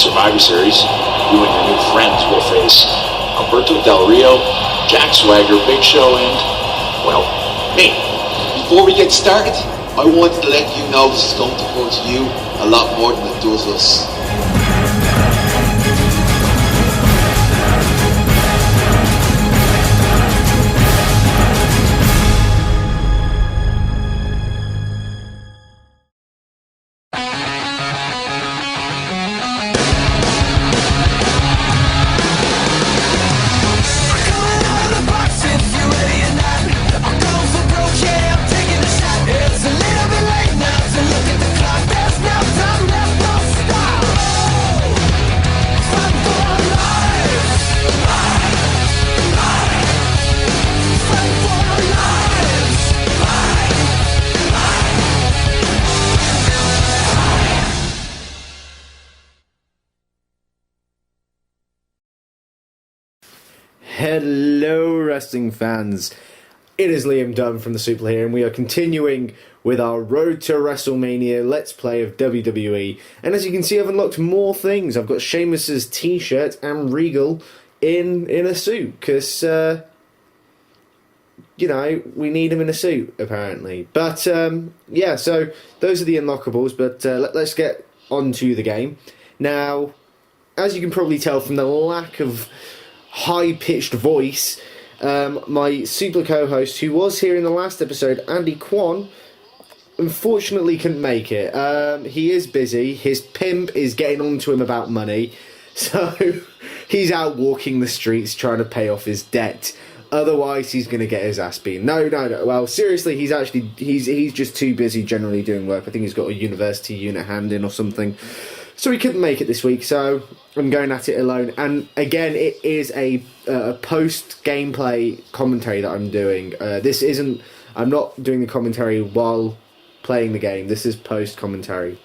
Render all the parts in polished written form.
Survivor Series. You and your new friends will face Alberto Del Rio, Jack Swagger, Big Show, and, well, me. Before we get started, I wanted to let you know this is going to hurt you a lot more than it does us. Hello wrestling fans, it is Liam Dunn from the Super here, and we are continuing with our Road to WrestleMania Let's Play of WWE. And as you can see, I've unlocked more things. I've got Sheamus's t-shirt and Regal in a suit, because, you know, we need him in a suit, apparently. But, yeah, so those are the unlockables, but let's get on to the game. Now, as you can probably tell from the lack of high-pitched voice, my super co-host, who was here in the last episode, Andy Kwan, unfortunately couldn't make it. He is busy. His pimp is getting on to him about money, so he's out walking the streets trying to pay off his debt. Otherwise, he's going to get his ass beaten. No. Well, seriously, he's just too busy generally doing work. I think he's got a university unit hand in or something. So he couldn't make it this week, so I'm going at it alone. And again, it is a post-gameplay commentary that I'm doing. I'm not doing the commentary while playing the game. This is post-commentary.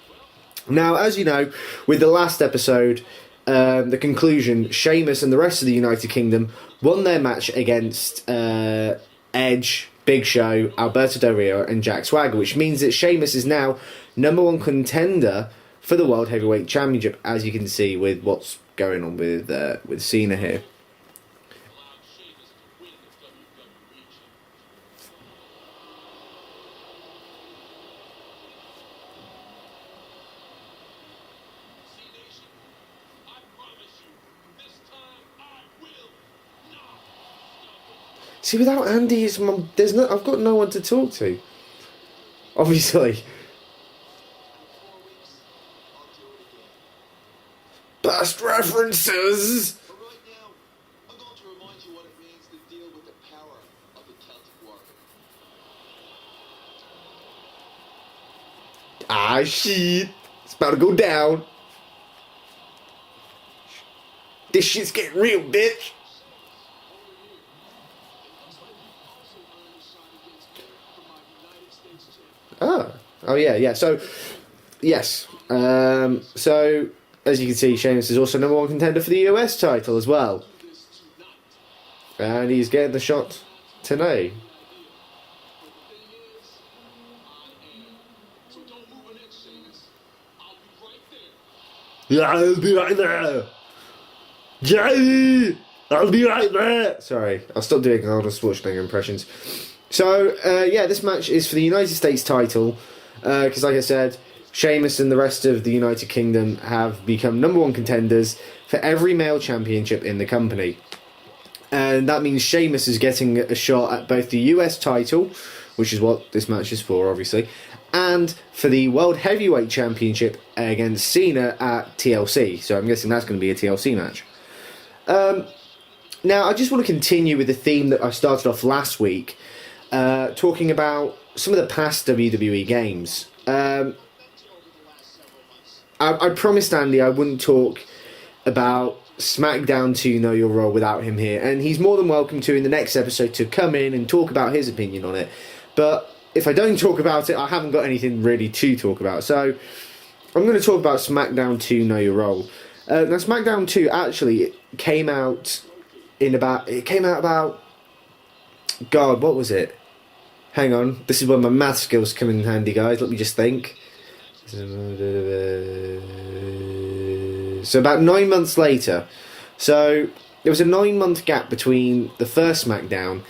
Now, as you know, with the last episode, the conclusion, Sheamus and the rest of the United Kingdom won their match against Edge, Big Show, Alberto Del Rio, and Jack Swagger, which means that Sheamus is now #1 contender for the World Heavyweight Championship, as you can see with what's going on with Cena here. See, without Andy, I've got no one to talk to. Obviously. Past references. But right now, I'm going to remind you what it means to deal with the power of the Celtic warrior. Ah, shit. It's about to go down. This shit's getting real, bitch. Oh yeah. So, yes. So, as you can see, Sheamus is also #1 contender for the US title as well. And he's getting the shot today. Yeah, I'll be right there. Johnny, I'll be right there. Sorry, I'll stop doing Arnold Schwarzenegger impressions. So, yeah, this match is for the United States title. Because, like I said, Sheamus and the rest of the United Kingdom have become #1 contenders for every male championship in the company. And that means Sheamus is getting a shot at both the US title, which is what this match is for, obviously, and for the World Heavyweight Championship against Cena at TLC. So I'm guessing that's going to be a TLC match. Now, I just want to continue with the theme that I started off last week, talking about some of the past WWE games. I promised Andy I wouldn't talk about SmackDown 2 Know Your Role without him here, and he's more than welcome to in the next episode to come in and talk about his opinion on it. But if I don't talk about it, I haven't got anything really to talk about. So I'm going to talk about SmackDown 2 Know Your Role. Now, SmackDown 2 actually came out about... God, what was it? Hang on. This is where my math skills come in handy, guys. Let me just think. So about 9 months later. So there was a 9-month gap between the first SmackDown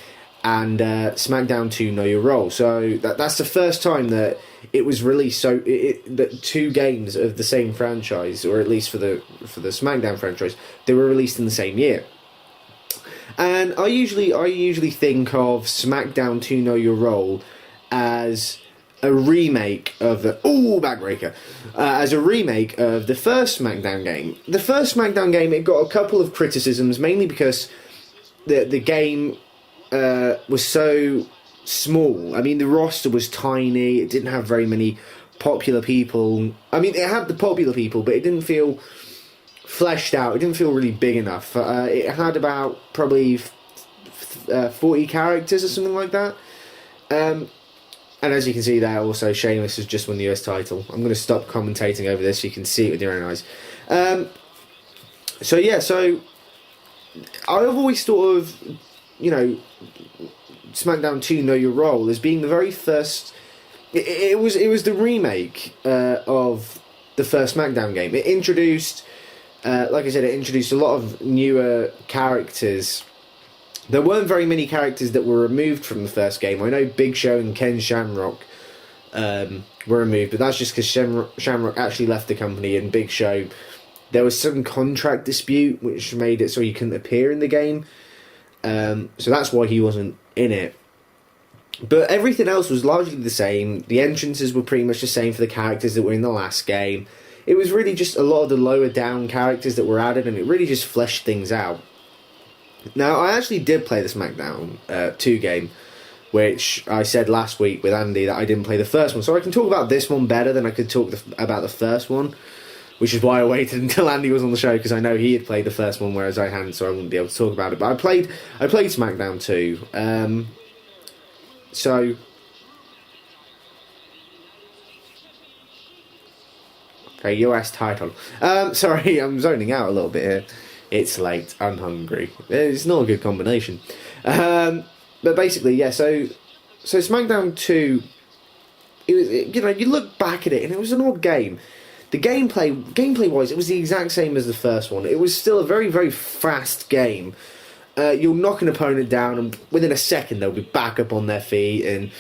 and SmackDown 2 Know Your Role. So that's the first time that it was released. So that 2 games of the same franchise, or at least for the SmackDown franchise, they were released in the same year. And I usually think of SmackDown 2 Know Your Role as a remake of the backbreaker, as a remake of the first SmackDown game. The first SmackDown game, it got a couple of criticisms, mainly because the game was so small. I mean, the roster was tiny. It didn't have very many popular people. I mean, it had the popular people, but it didn't feel fleshed out. It didn't feel really big enough. It had about probably 40 characters or something like that. And as you can see there, also, Sheamus has just won the US title. I'm going to stop commentating over this so you can see it with your own eyes. So I've always thought of, SmackDown 2 Know Your Role as being the very first... It was the remake of the first SmackDown game. It introduced, like I said, a lot of newer characters. There weren't very many characters that were removed from the first game. I know Big Show and Ken Shamrock were removed, but that's just because Shamrock actually left the company, and Big Show, there was some contract dispute which made it so he couldn't appear in the game. So that's why he wasn't in it. But everything else was largely the same. The entrances were pretty much the same for the characters that were in the last game. It was really just a lot of the lower down characters that were added, and it really just fleshed things out. Now, I actually did play the SmackDown 2 game, which I said last week with Andy that I didn't play the first one. So I can talk about this one better than I could talk about the first one, which is why I waited until Andy was on the show, because I know he had played the first one, whereas I hadn't, so I wouldn't be able to talk about it. But I played SmackDown 2. Okay, US title. Sorry, I'm zoning out a little bit here. It's late. I'm hungry. It's not a good combination. But basically, yeah. So SmackDown 2. It was, you look back at it, and it was an odd game. The gameplay wise, it was the exact same as the first one. It was still a very, very fast game. You'll knock an opponent down, and within a second they'll be back up on their feet, and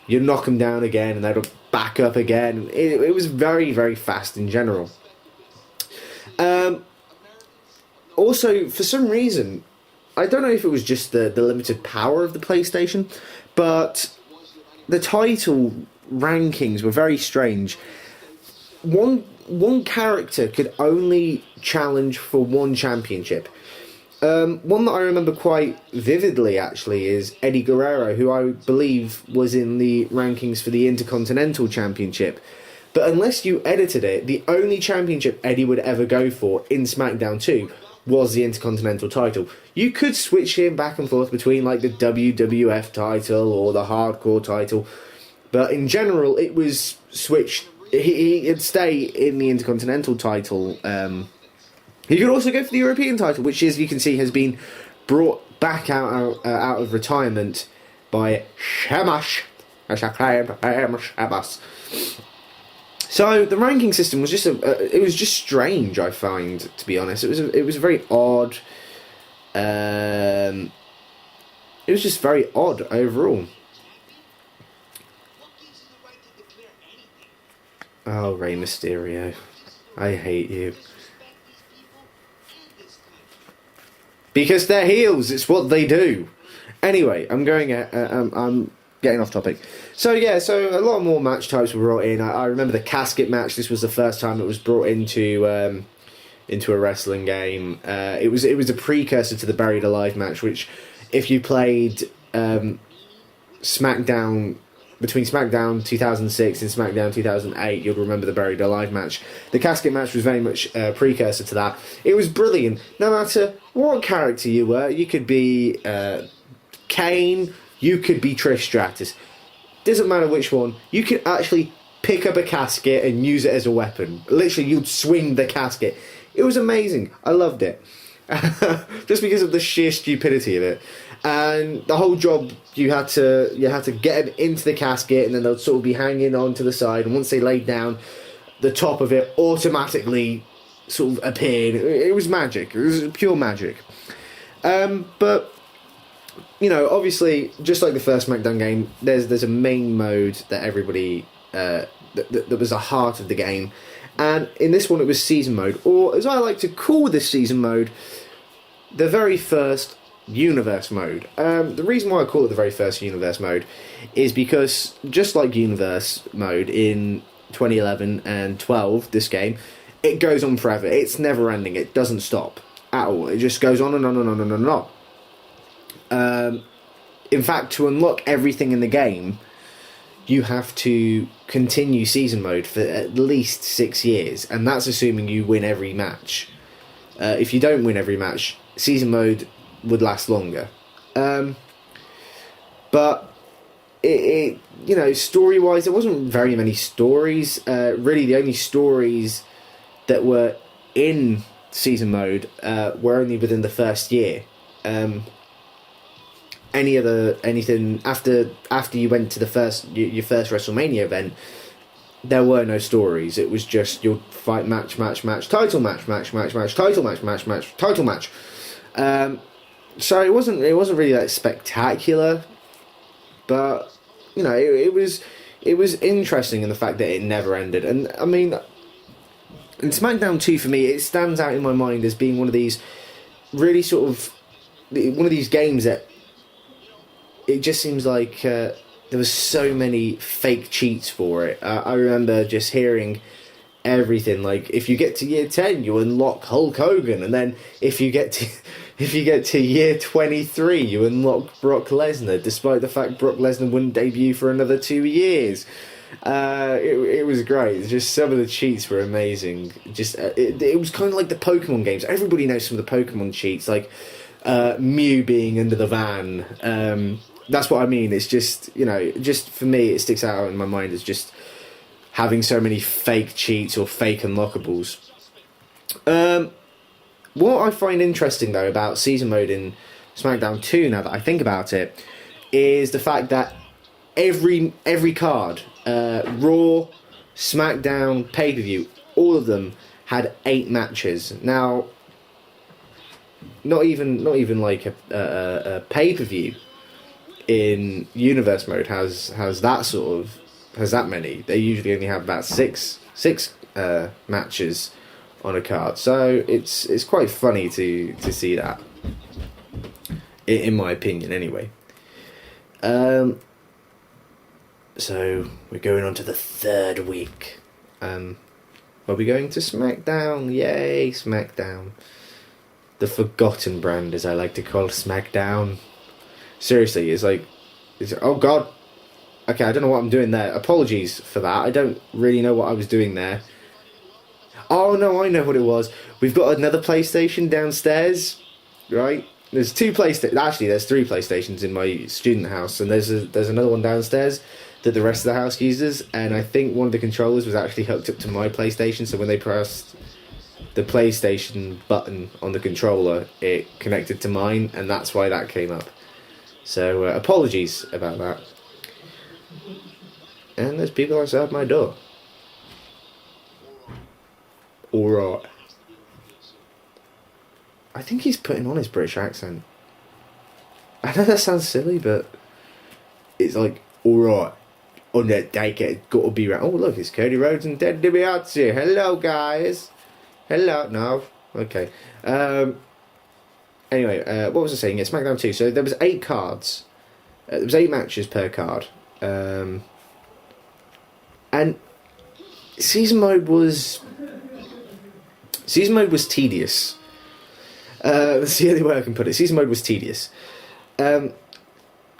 you knock them down again, and they'll back up again. It was very, very fast in general. Also, for some reason, I don't know if it was just the limited power of the PlayStation, but the title rankings were very strange. One character could only challenge for one championship. One that I remember quite vividly, actually, is Eddie Guerrero, who I believe was in the rankings for the Intercontinental Championship. But unless you edited it, the only championship Eddie would ever go for in SmackDown 2 was the Intercontinental title. You could switch him back and forth between like the WWF title or the Hardcore title, but in general it was switched. He'd stay in the Intercontinental title. He could also go for the European title, which, as you can see, has been brought back out of retirement by Sheamus. So the ranking system was just it was just strange, I find, to be honest. It was very odd. It was just very odd overall. Oh, Rey Mysterio, I hate you. Because they're heels, it's what they do. Anyway, I'm getting off topic. So a lot more match types were brought in. I remember the casket match. This was the first time it was brought into a wrestling game. It was a precursor to the Buried Alive match, which, if you played SmackDown between SmackDown 2006 and SmackDown 2008, you'll remember the Buried Alive match. The casket match was very much a precursor to that. It was brilliant. No matter what character you were, you could be Kane, you could be Trish Stratus. Doesn't matter which one. You could actually pick up a casket and use it as a weapon. Literally, you'd swing the casket. It was amazing. I loved it. Just because of the sheer stupidity of it. And the whole job, you had to get them into the casket, and then they'll sort of be hanging on to the side, and once they laid down, the top of it automatically sort of appeared. It was magic. It was pure magic. But you know, obviously, just like the first SmackDown game, there's a main mode that everybody that was the heart of the game, and in this one it was season mode, or as I like to call this season mode, the very first universe mode. The reason why I call it the very first universe mode is because just like universe mode in 2011 and 12, this game, it goes on forever. It's never ending. It doesn't stop at all. It just goes on and on and on and on and on. In fact, to unlock everything in the game, you have to continue season mode for at least 6 years, and that's assuming you win every match. If you don't win every match, season mode would last longer. But it you know, story-wise, there wasn't very many stories. Really, the only stories that were in season mode were only within the first year. Anything after you went to your first WrestleMania event, there were no stories. It was just your fight match, title match, title match, title match. So it wasn't really that spectacular, but you know, it was interesting in the fact that it never ended. And I mean, in SmackDown 2 for me, it stands out in my mind as being one of these really sort of one of these games that it just seems like there was so many fake cheats for it. I remember just hearing everything like, if you get to year 10, you unlock Hulk Hogan, and then if you get to year 23, you unlock Brock Lesnar, despite the fact Brock Lesnar wouldn't debut for another 2 years. It was great. Just some of the cheats were amazing. Just it was kind of like the Pokemon games. Everybody knows some of the Pokemon cheats, like Mew being under the van. That's what I mean. It's just, you know, just for me, it sticks out in my mind as just having so many fake cheats or fake unlockables. What I find interesting, though, about season mode in SmackDown 2, now that I think about it, is the fact that every card, Raw, SmackDown, pay-per-view, all of them had 8 matches. Now, not even like a pay-per-view in universe mode has that many. They usually only have about six matches on a card, so it's quite funny to see that, in my opinion, anyway. So we're going on to the 3rd week. Are we going to SmackDown? Yay, SmackDown. The forgotten brand, as I like to call SmackDown. Seriously, it's oh god. Okay, I don't know what I'm doing there. Apologies for that. I don't really know what I was doing there. Oh no, I know what it was. We've got another PlayStation downstairs, right? There's 2 PlayStations. Actually, there's 3 PlayStations in my student house, and there's another one downstairs that the rest of the house uses. And I think one of the controllers was actually hooked up to my PlayStation, so when they pressed the PlayStation button on the controller, it connected to mine, and that's why that came up. So apologies about that. And there's people outside my door. Alright. I think he's putting on his British accent. I know that sounds silly, but it's like, alright, Undertaker, gotta be right. Oh, look, it's Cody Rhodes and Ted DiBiase. Hello, guys. Hello. No. Okay. Anyway, what was I saying? Yeah, SmackDown 2. So there was 8 cards. There was 8 matches per card. And season mode was tedious. That's the only way I can put it. Season mode was tedious. You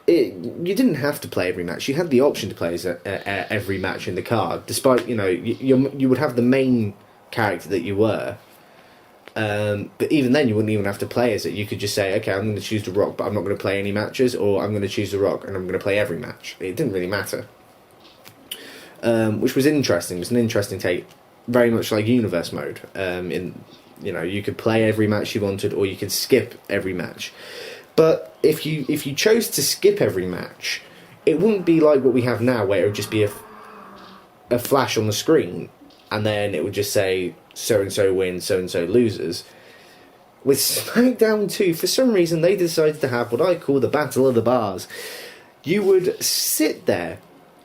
didn't have to play every match. You had the option to play every match in the card, despite, you know, you would have the main character that you were. But even then, you wouldn't even have to play as it. You could just say, okay, I'm going to choose The Rock, but I'm not going to play any matches, or I'm going to choose The Rock and I'm going to play every match. It didn't really matter. Which was interesting. It was an interesting take, very much like universe mode. You know, you could play every match you wanted, or you could skip every match. But if you chose to skip every match, it wouldn't be like what we have now, where it would just be a flash on the screen and then it would just say so-and-so wins, so-and-so loses. With SmackDown 2, for some reason, they decided to have what I call the Battle of the Bars. You would sit there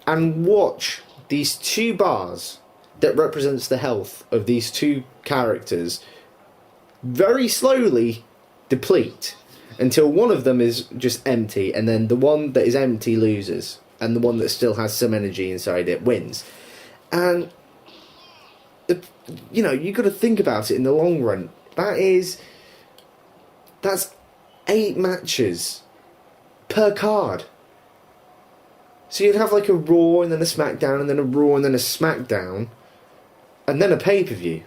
and watch these two bars that represents the health of these two characters very slowly deplete until one of them is just empty, and then the one that is empty loses, and the one that still has some energy inside it wins. And, you got to think about it in the long run. That's 8 matches per card. So you'd have like a Raw and then a SmackDown and then a Raw and then a SmackDown and then a pay-per-view.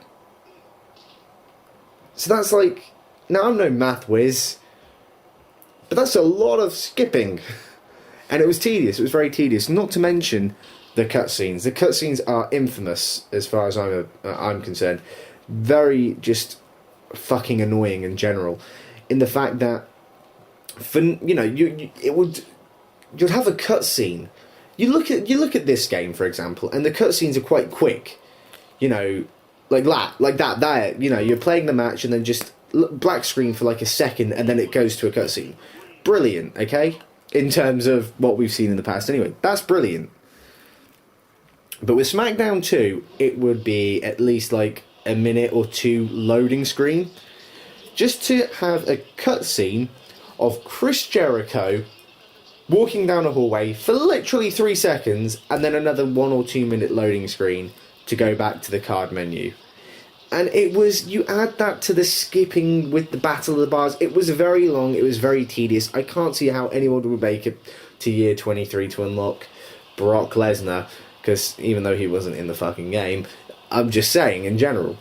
So that's like... Now, I'm no math whiz, but that's a lot of skipping. And it was tedious. It was very tedious. Not to mention the cutscenes. The cutscenes are infamous as far as I'm concerned. Very just fucking annoying in general. In the fact that, you'd have a cutscene. You look at this game, for example, and the cutscenes are quite quick. Like that. You're playing the match and then just black screen for like a second, and then it goes to a cutscene. Brilliant, okay? In terms of what we've seen in the past, anyway, that's brilliant. But with SmackDown 2, it would be at least like a minute or two loading screen, just to have a cutscene of Chris Jericho walking down a hallway for literally 3 seconds, and then another 1 or 2 minute loading screen to go back to the card menu. And you add that to the skipping with the Battle of the Bars, it was very long, it was very tedious. I can't see how anyone would make it to year 23 to unlock Brock Lesnar, because even though he wasn't in the fucking game, I'm just saying in general.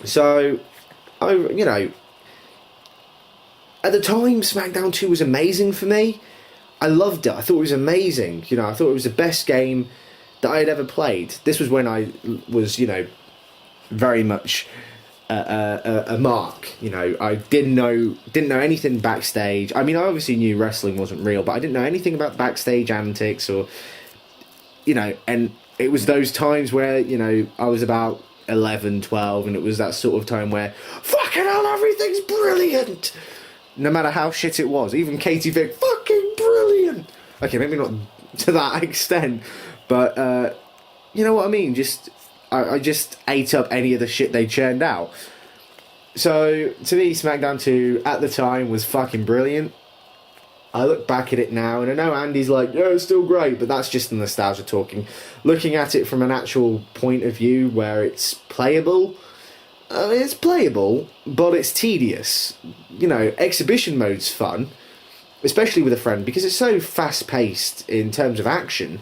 So, at the time, SmackDown 2 was amazing for me. I loved it. I thought it was amazing. I thought it was the best game that I had ever played. This was when I was, very much a mark. I didn't know anything backstage. I mean, I obviously knew wrestling wasn't real, but I didn't know anything about backstage antics or, and it was those times where, I was about 11, 12, and it was that sort of time where, fucking hell, everything's brilliant! No matter how shit it was. Even Katie Vick, fucking brilliant! Okay, maybe not to that extent, but, you know what I mean? I just ate up any of the shit they churned out. So, to me, SmackDown 2, at the time, was fucking brilliant. I look back at it now, and I know Andy's like, yeah, it's still great, but that's just the nostalgia talking. Looking at it from an actual point of view where it's playable, it's playable, but it's tedious. Exhibition mode's fun, especially with a friend, because it's so fast-paced in terms of action.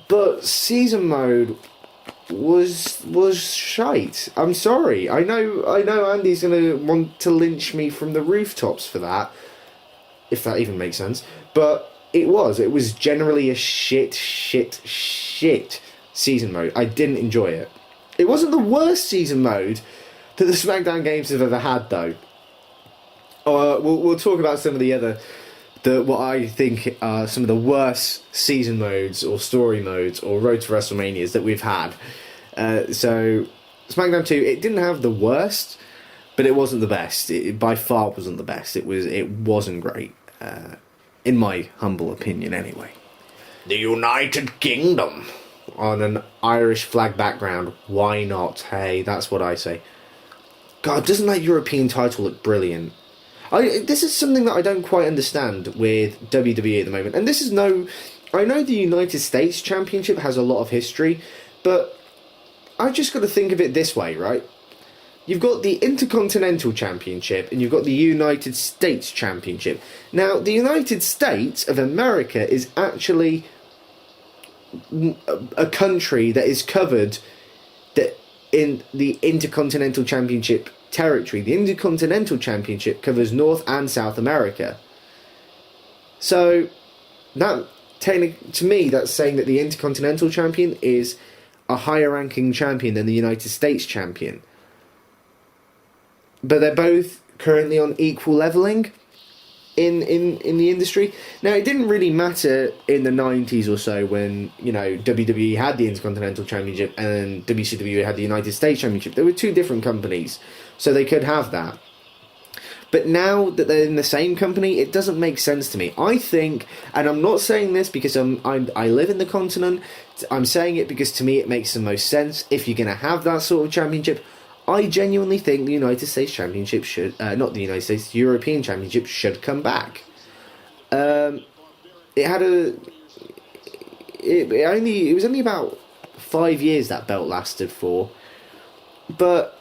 But season mode was shite. I'm sorry. I know Andy's gonna want to lynch me from the rooftops for that, if that even makes sense. But it was generally a shit season mode. I didn't enjoy it. It wasn't the worst season mode that the SmackDown games have ever had, though. We'll talk about some of what I think are some of the worst season modes or story modes or Road to WrestleManias that we've had. So, SmackDown 2, it didn't have the worst, but it wasn't the best. It by far wasn't the best. It wasn't great, in my humble opinion anyway. The United Kingdom on an Irish flag background. Why not? Hey, that's what I say. God, doesn't that European title look brilliant? This is something that I don't quite understand with WWE at the moment. And I know the United States Championship has a lot of history, but I just got to think of it this way, right? You've got the Intercontinental Championship and you've got the United States Championship. Now, the United States of America is actually a country that is covered in the Intercontinental Championship territory. The Intercontinental Championship covers North and South America. So, to me, that's saying that the Intercontinental Champion is a higher ranking champion than the United States Champion. But they're both currently on equal leveling. in the industry. Now, it didn't really matter in the 90s or so when, WWE had the Intercontinental Championship and WCW had the United States Championship. There were two different companies, so they could have that. But now that they're in the same company, it doesn't make sense to me. I think, and I'm not saying this because I live in the continent, I'm saying it because to me it makes the most sense. If you're going to have that sort of championship, I genuinely think the United States Championship should, not the United States, the European Championship should come back. It was only about 5 years that belt lasted for, but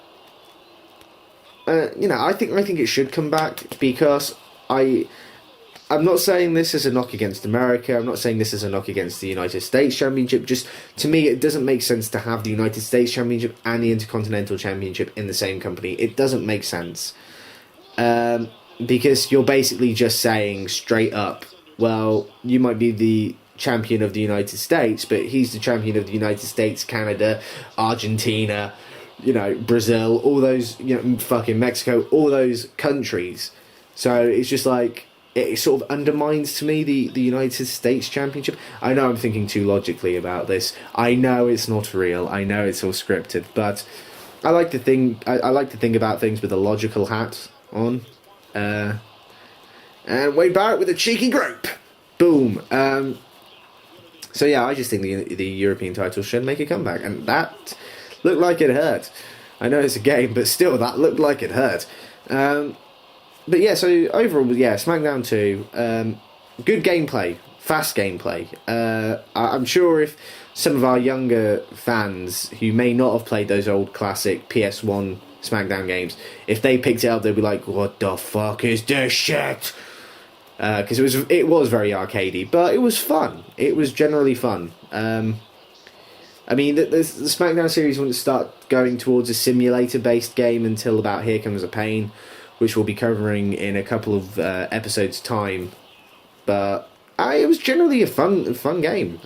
I think it should come back because I'm not saying this as a knock against America. I'm not saying this as a knock against the United States Championship. Just, to me, it doesn't make sense to have the United States Championship and the Intercontinental Championship in the same company. It doesn't make sense. Because you're basically just saying straight up, well, you might be the champion of the United States, but he's the champion of the United States, Canada, Argentina, Brazil, all those, fucking Mexico, all those countries. So it's just like, it sort of undermines to me the United States Championship. I know I'm thinking too logically about this. I know it's not real. I know it's all scripted, but I like to think about things with a logical hat on. And Wade Barrett with a cheeky grope. Boom. So yeah, I just think the European title should make a comeback, and that looked like it hurt. I know it's a game, but still, that looked like it hurt. But yeah, so overall, yeah, SmackDown 2, good gameplay, fast gameplay. I'm sure if some of our younger fans who may not have played those old classic PS1 SmackDown games, if they picked it up, they'd be like, what the fuck is this shit? Because it was very arcadey, but it was fun. It was generally fun. I mean, the SmackDown series wouldn't start going towards a simulator-based game until about Here Comes the Pain, which we'll be covering in a couple of episodes' time. But it was generally a fun game.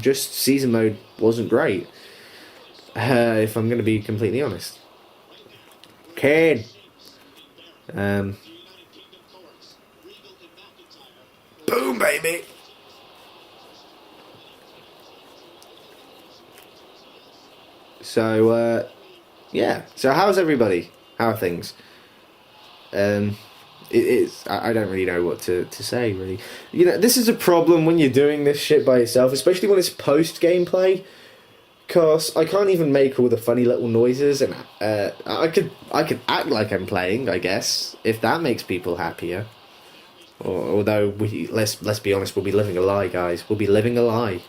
Just season mode wasn't great, if I'm going to be completely honest. Kane. Boom, baby. So, yeah. So how's everybody? How are things? I don't really know what to say, really. This is a problem when you're doing this shit by yourself, especially when it's post-gameplay, because I can't even make all the funny little noises, and I could act like I'm playing, I guess, if that makes people happier. Although, let's be honest, we'll be living a lie, guys. We'll be living a lie.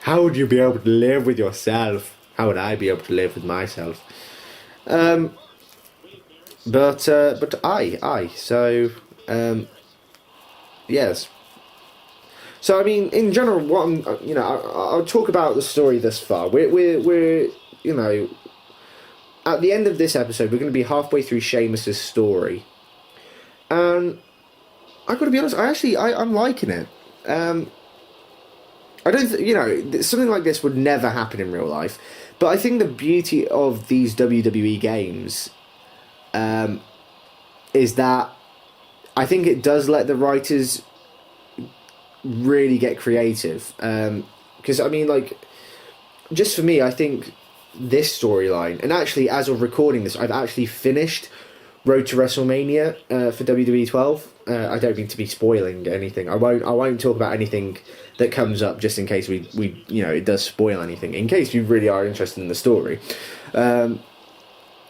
How would you be able to live with yourself? How would I be able to live with myself? But so, yes. So, I mean, in general, what I'll talk about the story thus far. We're at the end of this episode, we're going to be halfway through Sheamus' story. And I've got to be honest, I'm liking it. I don't, something like this would never happen in real life. But I think the beauty of these WWE games is that I think it does let the writers really get creative. Because, I mean, like, just for me, I think this storyline, and actually, as of recording this, I've actually finished Road to WrestleMania for WWE 12. I don't mean to be spoiling anything. I won't talk about anything that comes up just in case we it does spoil anything. In case you really are interested in the story. But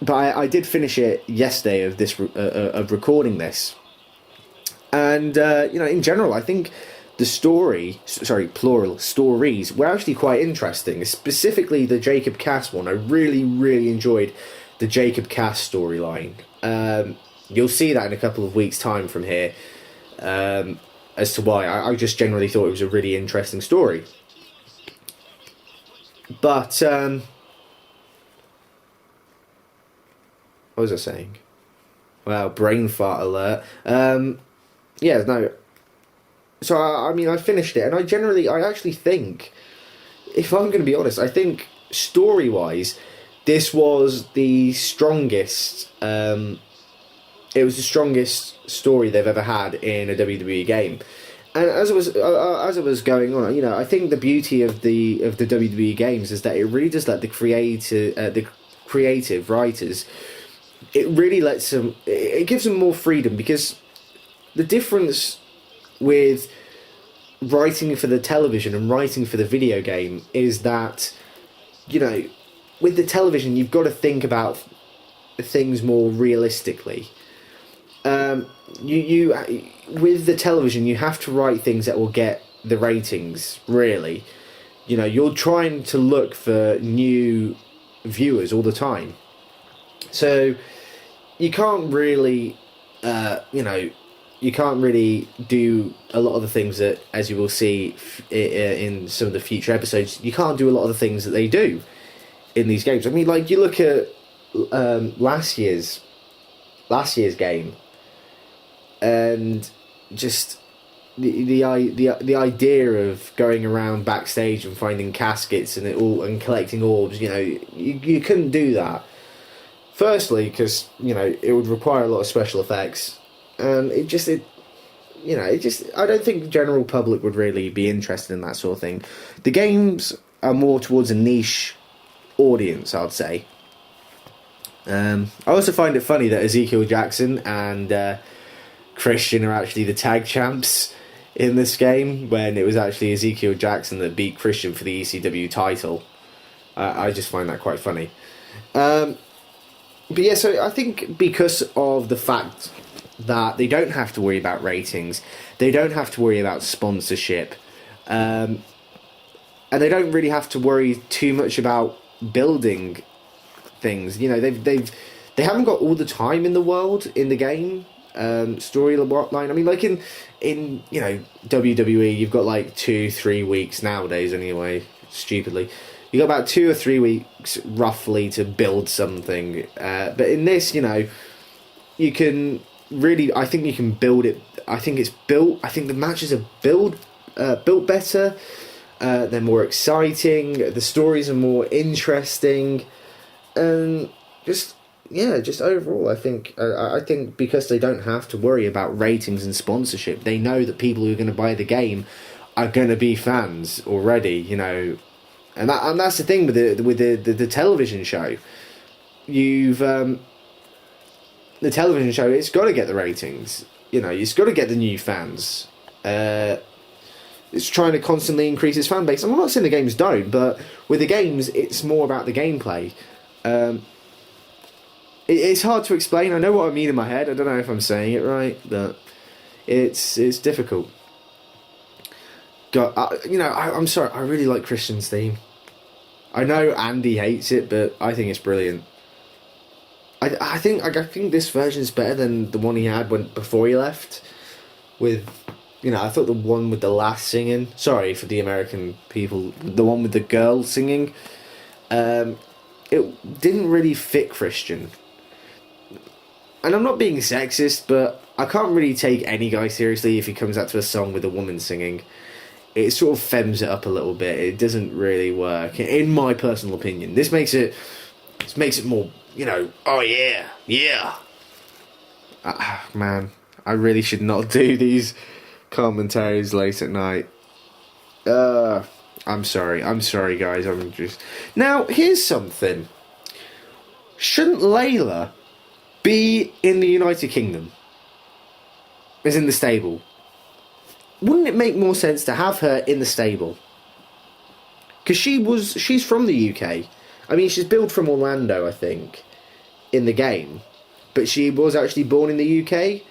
I did finish it yesterday of recording this, and in general, I think the stories were actually quite interesting. Specifically, the Jacob Cass one. I really, really enjoyed the Jacob Cass storyline. You'll see that in a couple of weeks' time from here, as to why. I just generally thought it was a really interesting story. But what was I saying? Wow, brain fart alert. Yeah, no. So, I mean, I finished it, and I actually think, if I'm going to be honest, I think story-wise, this was the strongest it was the strongest story they've ever had in a WWE game. And as it was going on, you know, I think the beauty of the WWE games is that it really does let the creative writers, it really lets them, it gives them more freedom, because the difference with writing for the television and writing for the video game is that, you know, with the television you've got to think about things more realistically. You with the television you have to write things that will get the ratings, really. You know, you're trying to look for new viewers all the time, so you can't really you can't really do a lot of the things that, as you will see in some of the future episodes, you can't do a lot of the things that they do in these games. I mean, like, you look at last year's game, and just the idea of going around backstage and finding caskets and collecting orbs. You know, you couldn't do that. Firstly, because, you know, it would require a lot of special effects, and I don't think the general public would really be interested in that sort of thing. The games are more towards a niche audience, I'd say. I also find it funny that Ezekiel Jackson and Christian are actually the tag champs in this game, when it was actually Ezekiel Jackson that beat Christian for the ECW title. I just find that quite funny. But yeah, so I think because of the fact that they don't have to worry about ratings, they don't have to worry about sponsorship, and they don't really have to worry too much about building things. You know, they haven't got all the time in the world in the game. Storyline. I mean, like in you know, WWE, you've got like 2-3 weeks nowadays anyway. Stupidly, you got about 2 or 3 weeks roughly to build something. But in this, you know, you can really, I think you can build it. I think it's built. I think the matches are built better. They're more exciting. The stories are more interesting, and just overall, I think because they don't have to worry about ratings and sponsorship, they know that people who are going to buy the game are going to be fans already, you know, and that's the thing with the television show. The television show, it's got to get the ratings, you know, it's got to get the new fans. It's trying to constantly increase its fan base. I'm not saying the games don't, but with the games, it's more about the gameplay. It's hard to explain. I know what I mean in my head. I don't know if I'm saying it right, but it's difficult. God, I'm sorry. I really like Christian's theme. I know Andy hates it, but I think it's brilliant. I think this version is better than the one he had before he left. With, you know, I thought the one with the lass singing. Sorry for the American people. The one with the girl singing. It didn't really fit Christian. And I'm not being sexist, but I can't really take any guy seriously if he comes out to a song with a woman singing. It sort of femmes it up a little bit. It doesn't really work, in my personal opinion. This makes it more, you know, oh yeah. Man, I really should not do these commentaries late at night. I'm sorry guys, Now, here's something. Shouldn't Layla be in the United Kingdom? As in the stable? Wouldn't it make more sense to have her in the stable? Because she's from the UK. I mean, she's billed from Orlando, I think, in the game. But she was actually born in the UK.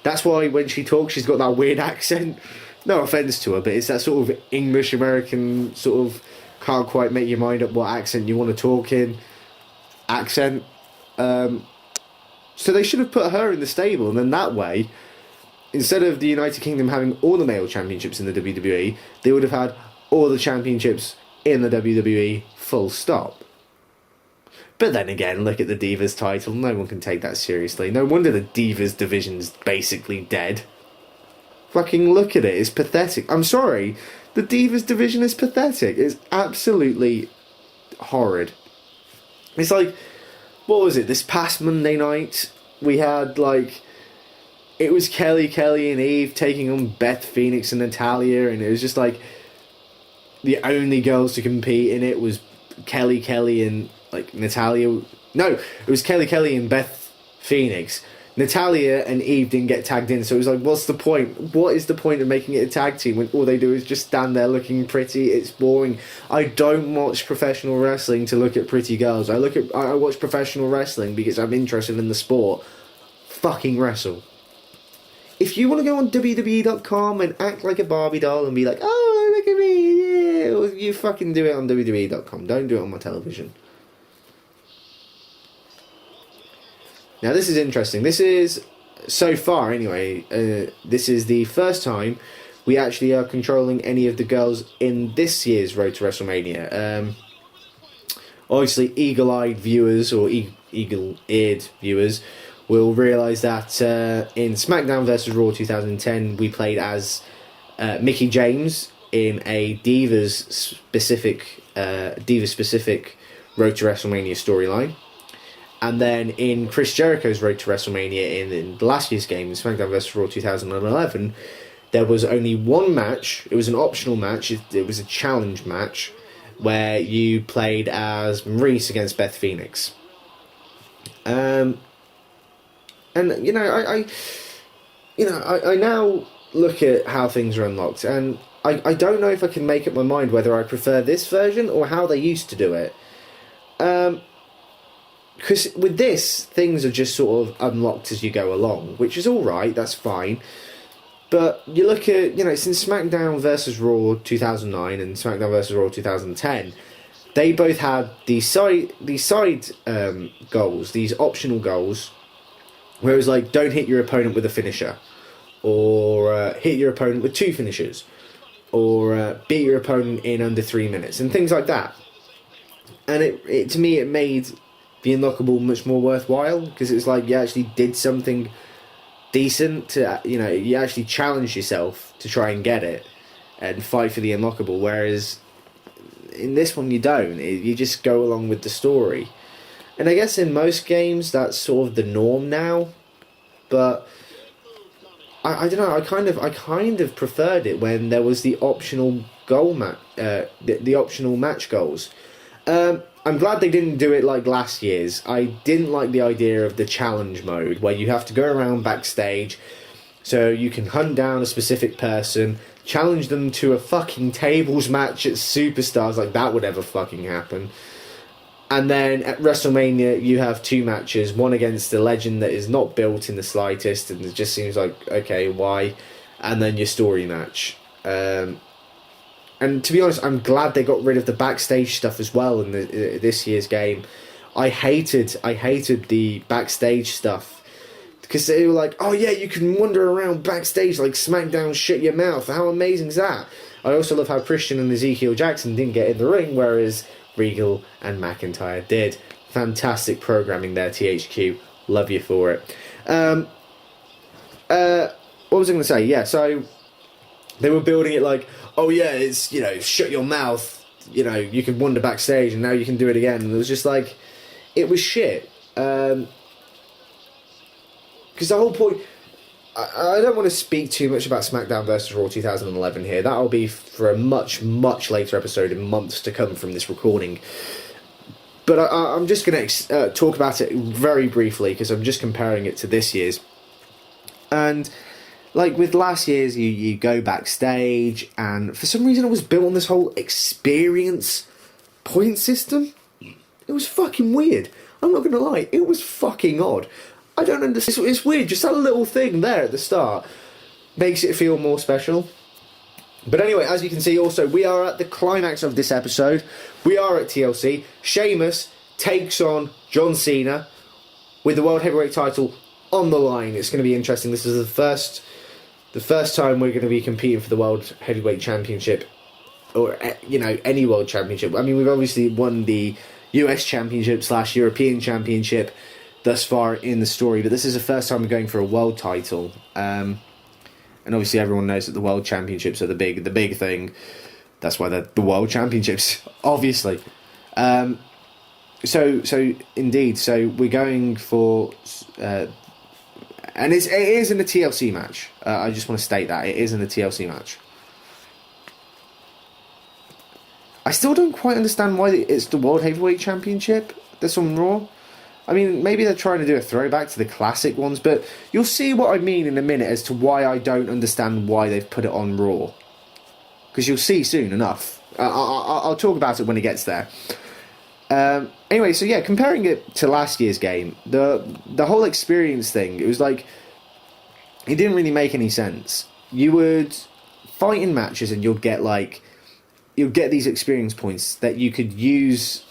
That's why when she talks, she's got that weird accent. No offence to her, but it's that sort of English-American sort of can't quite make your mind up what accent you want to talk in accent. So they should have put her in the stable, and then that way, instead of the United Kingdom having all the male championships in the WWE, they would have had all the championships in the WWE, full stop. But then again, look at the Divas title. No one can take that seriously. No wonder the Divas division's basically dead. Fucking look at it. It's pathetic. I'm sorry. The Divas division is pathetic. It's absolutely horrid. It's like, what was it, this past Monday night? we had like, it was Kelly and Eve taking on Beth Phoenix and Natalia, and it was just like the only girls to compete in it was Kelly and like Natalia. No, it was Kelly and Beth Phoenix. Natalia and Eve didn't get tagged in, so it was like, what's the point? What is the point of making it a tag team when all they do is just stand there looking pretty? It's boring. I don't watch professional wrestling to look at pretty girls. I watch professional wrestling because I'm interested in the sport. Fucking wrestle. If you want to go on WWE.com and act like a Barbie doll and be like, oh, look at me, yeah, well, you fucking do it on WWE.com. Don't do it on my television. Now, this is interesting. This is, so far anyway, this is the first time we actually are controlling any of the girls in this year's Road to WrestleMania. Obviously, eagle-eyed viewers or eagle-eared viewers will realise that in SmackDown vs. Raw 2010, we played as Mickie James in a Divas-specific Road to WrestleMania storyline. And then in Chris Jericho's Road to WrestleMania in last year's game, in SmackDown vs. Raw 2011, there was only one match. It was an optional match. It was a challenge match where you played as Maurice against Beth Phoenix. And you know, I now look at how things are unlocked, and I don't know if I can make up my mind whether I prefer this version or how they used to do it. Because with this, things are just sort of unlocked as you go along, which is alright, that's fine. But you look at, you know, since SmackDown vs. Raw 2009 and SmackDown vs. Raw 2010, they both had these side goals, these optional goals, where it was like, don't hit your opponent with a finisher, or hit your opponent with 2 finishers, or beat your opponent in under 3 minutes, and things like that. And it to me, it made the unlockable much more worthwhile, because it's like you actually did something decent to, you know, you actually challenged yourself to try and get it and fight for the unlockable, whereas in this one you don't. You just go along with the story. And I guess in most games that's sort of the norm now, but I don't know, I kind of preferred it when there was the optional goal the optional match goals. I'm glad they didn't do it like last year's. I didn't like the idea of the challenge mode, where you have to go around backstage so you can hunt down a specific person, challenge them to a fucking tables match at Superstars, like that would ever fucking happen. And then at WrestleMania, you have 2 matches, one against a legend that is not built in the slightest, and it just seems like, okay, why? And then your story match. And to be honest, I'm glad they got rid of the backstage stuff as well in this year's game. I hated the backstage stuff, because they were like, oh yeah, you can wander around backstage like SmackDown shut your mouth. How amazing is that? I also love how Christian and Ezekiel Jackson didn't get in the ring, whereas Regal and McIntyre did. Fantastic programming there, THQ. Love you for it. What was I going to say? Yeah, so they were building it like, oh yeah, it's, you know, shut your mouth, you know, you can wander backstage and now you can do it again. And it was just like, it was shit. Because the whole point, I don't want to speak too much about SmackDown vs. Raw 2011 here. That'll be for a much, much later episode in months to come from this recording. But I'm just going to talk about it very briefly, because I'm just comparing it to this year's. And like with last year's, you go backstage, and for some reason it was built on this whole experience point system. It was fucking weird. I'm not going to lie, it was fucking odd. I don't understand. It's weird, just that little thing there at the start makes it feel more special. But anyway, as you can see, also, we are at the climax of this episode. We are at TLC. Sheamus takes on John Cena with the World Heavyweight title on the line. It's going to be interesting. This is the first time we're going to be competing for the World Heavyweight Championship, or, you know, any World Championship. I mean, we've obviously won the US Championship / European Championship thus far in the story, but this is the first time we're going for a world title. And obviously everyone knows that the World Championships are the big thing. That's why they're the World Championships, obviously. So indeed, so we're going for And it is in a TLC match. I just want to state that. It is in a TLC match. I still don't quite understand why it's the World Heavyweight Championship that's on Raw. I mean, maybe they're trying to do a throwback to the classic ones, but you'll see what I mean in a minute as to why I don't understand why they've put it on Raw. Because you'll see soon enough. I'll talk about it when it gets there. Anyway, so yeah, comparing it to last year's game, the whole experience thing, it was like, it didn't really make any sense. You would fight in matches and you'll get these experience points that you could use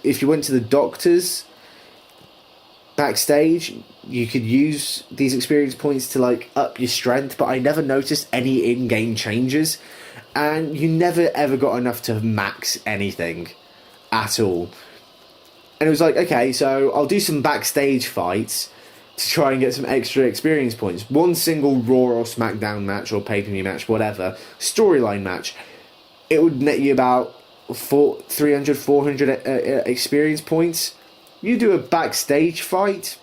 if you went to the doctors backstage. You could use these experience points to like up your strength, but I never noticed any in-game changes, and you never ever got enough to max anything at all. And it was like, okay, so I'll do some backstage fights to try and get some extra experience points. One single Raw or SmackDown match or pay-per-view match, whatever, storyline match, it would net you about 300, 400 experience points. You do a backstage fight,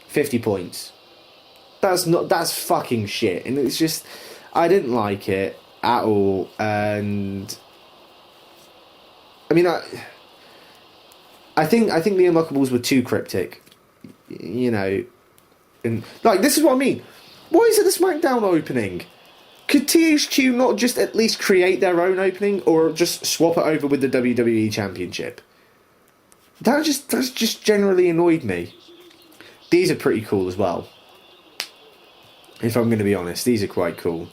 50 points. That's fucking shit. And it's just, I didn't like it at all. And I mean, I think the unlockables were too cryptic, you know, and like, this is what I mean. Why is it the SmackDown opening? Could THQ not just at least create their own opening, or just swap it over with the WWE Championship? That's just generally annoyed me. These are pretty cool as well. If I'm going to be honest, these are quite cool.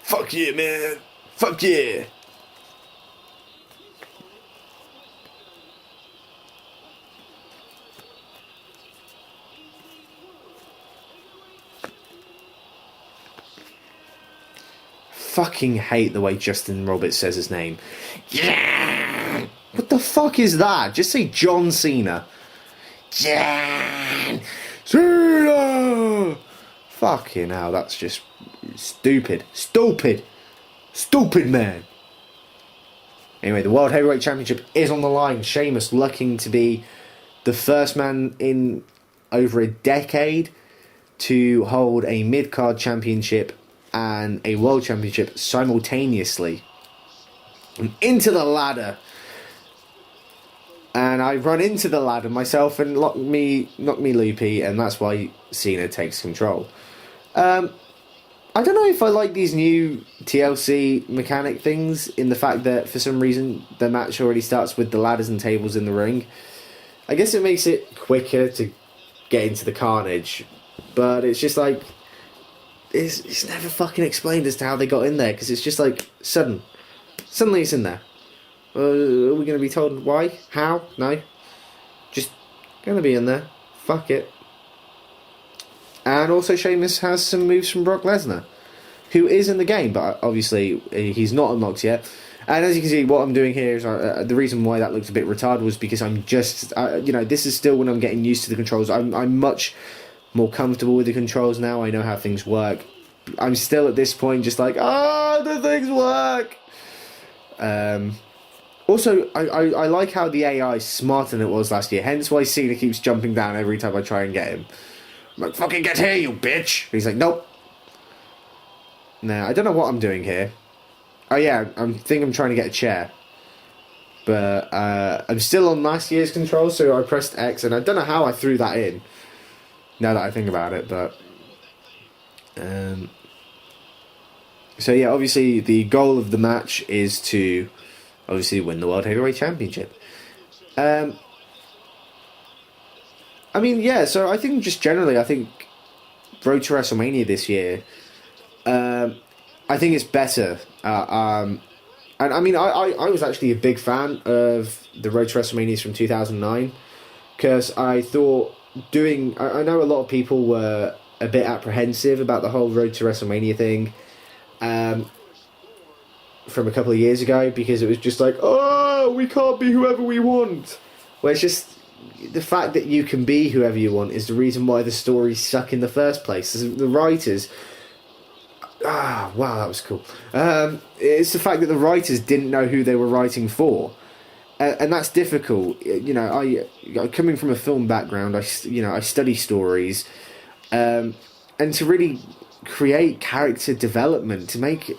Fuck yeah, man. Fuck yeah. Fucking hate the way Justin Roberts says his name. Yeah! What the fuck is that? Just say John Cena. John Cena! Fucking hell, that's just stupid. Stupid man. Anyway, the World Heavyweight Championship is on the line. Sheamus looking to be the first man in over a decade to hold a mid-card championship and a world championship simultaneously. And into the ladder. And I run into the ladder myself and knock me loopy, and that's why Cena takes control. I don't know if I like these new TLC mechanic things, in the fact that for some reason the match already starts with the ladders and tables in the ring. I guess it makes it quicker to get into the carnage, but it's just like, it's never fucking explained as to how they got in there, because it's just like suddenly it's in there. Are we going to be told why? How? No. Just going to be in there. Fuck it. And also Sheamus has some moves from Brock Lesnar, who is in the game, but obviously he's not unlocked yet. And as you can see, what I'm doing here is the reason why that looked a bit retarded was because I'm just, this is still when I'm getting used to the controls. I'm much more comfortable with the controls now. I know how things work. I'm still at this point just like, the things work. Also, I like how the AI is smarter than it was last year. Hence why Cena keeps jumping down every time I try and get him. I'm like, fucking get here, you bitch. He's like, nope. Nah, I don't know what I'm doing here. Oh yeah, I think I'm trying to get a chair. But I'm still on last year's controls, so I pressed X, and I don't know how I threw that in. Now that I think about it, but so yeah, obviously the goal of the match is to obviously win the World Heavyweight Championship. I mean, yeah, so I think just generally, I think Road to WrestleMania this year, I think it's better. And I mean, I was actually a big fan of the Road to WrestleManias from 2009, because I thought I know a lot of people were a bit apprehensive about the whole Road to WrestleMania thing from a couple of years ago, because it was just like, we can't be whoever we want. Well, it's just the fact that you can be whoever you want is the reason why the stories suck in the first place. The writers, wow, that was cool. It's the fact that the writers didn't know who they were writing for. and that's difficult. You know, coming from a film background, I study stories, and to really create character development, to make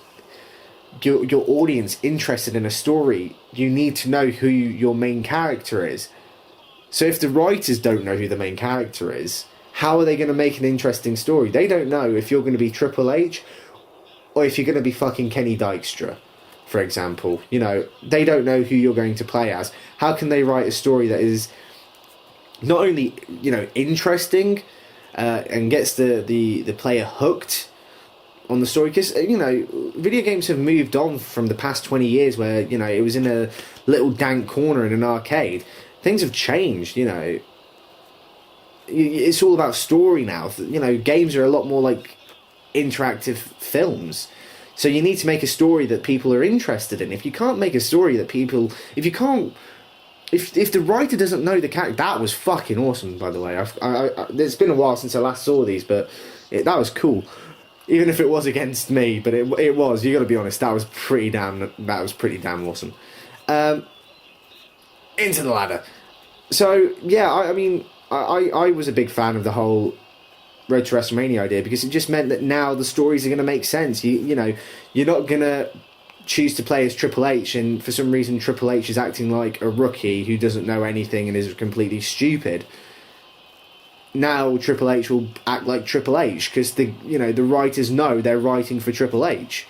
your audience interested in a story, you need to know who your main character is. So if the writers don't know who the main character is, how are they going to make an interesting story? They don't know if you're going to be Triple H or if you're going to be fucking Kenny Dykstra, for example. You know, they don't know who you're going to play as. How can they write a story that is not only, you know, interesting and gets the player hooked on the story? Because, you know, video games have moved on from the past 20 years where, you know, it was in a little dank corner in an arcade. Things have changed, you know. It's all about story now. You know, games are a lot more like interactive films. So you need to make a story that people are interested in. If you can't make a story that people... If the writer doesn't know the character... That was fucking awesome, by the way. It's been a while since I last saw these, but that was cool. Even if it was against me, but it was. You got to be honest. That was pretty damn awesome. Into the ladder. So yeah, I mean, I was a big fan of the whole Road to WrestleMania idea, because it just meant that now the stories are going to make sense. You know, you're not going to choose to play as Triple H, and for some reason Triple H is acting like a rookie who doesn't know anything and is completely stupid. Now Triple H will act like Triple H because the writers know they're writing for Triple H.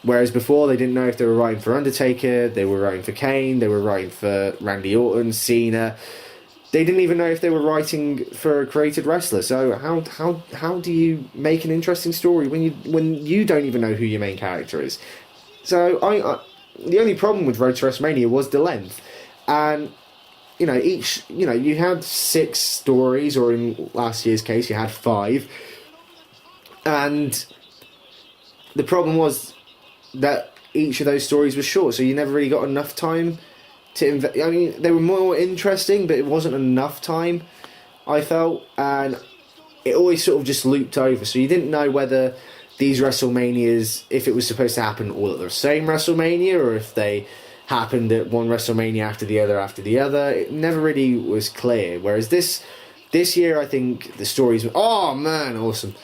Whereas before they didn't know if they were writing for Undertaker, they were writing for Kane, they were writing for Randy Orton, Cena. They didn't even know if they were writing for a created wrestler. So how do you make an interesting story when you don't even know who your main character is? So the only problem with Road to WrestleMania was the length, and you know, you had 6 stories, or in last year's case you had 5, and the problem was that each of those stories was short, so you never really got enough time to I mean, they were more interesting, but it wasn't enough time, I felt, and it always sort of just looped over, so you didn't know whether these WrestleManias, if it was supposed to happen all at the same WrestleMania, or if they happened at one WrestleMania after the other. It never really was clear, whereas this year, I think the stories were, oh man, awesome.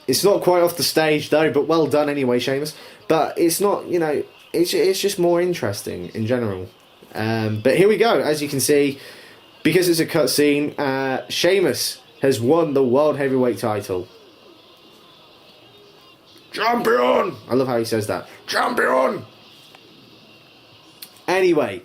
It's not quite off the stage though, but well done anyway, Sheamus. But it's not, you know, it's just more interesting in general. But here we go. As you can see, because it's a cutscene, Sheamus has won the World Heavyweight title. Champion! I love how he says that. Champion! Anyway,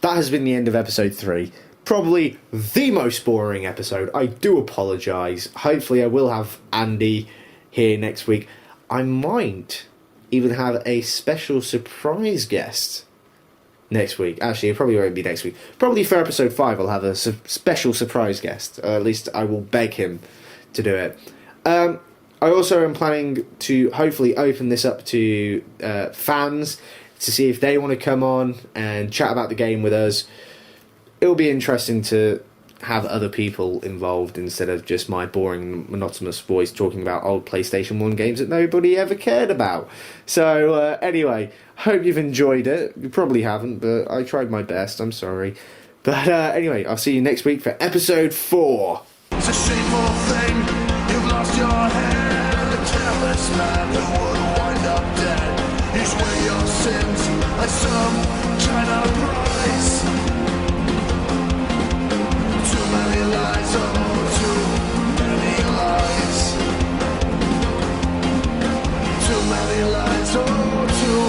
that has been the end of episode 3. Probably the most boring episode. I do apologise. Hopefully I will have Andy here next week. I might even have a special surprise guest next week. Actually, it probably won't be next week. Probably for episode 5 I'll have a special surprise guest. At least I will beg him to do it. I also am planning to hopefully open this up to fans to see if they want to come on and chat about the game with us. It'll be interesting to have other people involved instead of just my boring, monotonous voice talking about old PlayStation 1 games that nobody ever cared about. So, anyway, hope you've enjoyed it. You probably haven't, but I tried my best. I'm sorry. But anyway, I'll see you next week for episode 4. It's a shameful thing, you've lost your head. A careless man who would wind up dead. You swear your sins like some China prize. Too many lies, oh, too many lies. Too many lies, oh, too